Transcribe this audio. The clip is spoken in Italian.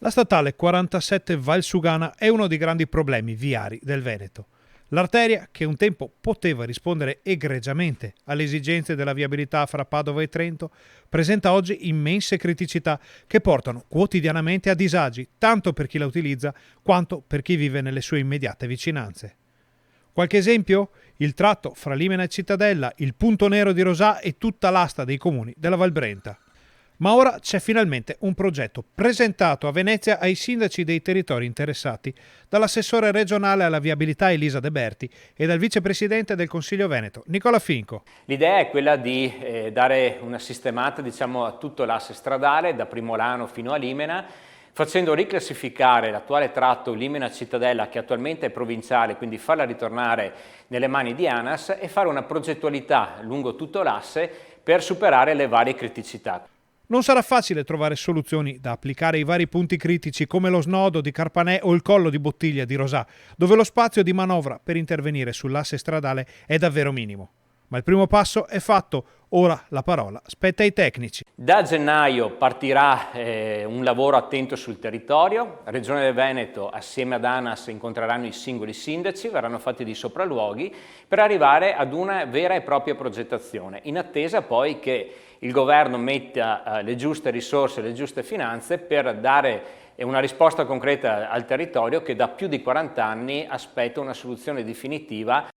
La statale 47 Valsugana è uno dei grandi problemi viari del Veneto. L'arteria, che un tempo poteva rispondere egregiamente alle esigenze della viabilità fra Padova e Trento, presenta oggi immense criticità che portano quotidianamente a disagi tanto per chi la utilizza quanto per chi vive nelle sue immediate vicinanze. Qualche esempio? Il tratto fra Limena e Cittadella, il punto nero di Rosà e tutta l'asta dei comuni della Val Brenta. Ma ora c'è finalmente un progetto presentato a Venezia ai sindaci dei territori interessati, dall'assessore regionale alla viabilità Elisa De Berti e dal vicepresidente del Consiglio Veneto, Nicola Finco. L'idea è quella di dare una sistemata a tutto l'asse stradale, da Primolano fino a Limena, facendo riclassificare l'attuale tratto Limena-Cittadella, che attualmente è provinciale, quindi farla ritornare nelle mani di ANAS e fare una progettualità lungo tutto l'asse per superare le varie criticità. Non sarà facile trovare soluzioni da applicare ai vari punti critici come lo snodo di Carpanè o il collo di bottiglia di Rosà, dove lo spazio di manovra per intervenire sull'asse stradale è davvero minimo. Ma il primo passo è fatto, ora la parola spetta ai tecnici. Da gennaio partirà un lavoro attento sul territorio. Regione del Veneto assieme ad ANAS incontreranno i singoli sindaci, verranno fatti dei sopralluoghi per arrivare ad una vera e propria progettazione, in attesa poi che il governo metta le giuste risorse, le giuste finanze per dare una risposta concreta al territorio che da più di 40 anni aspetta una soluzione definitiva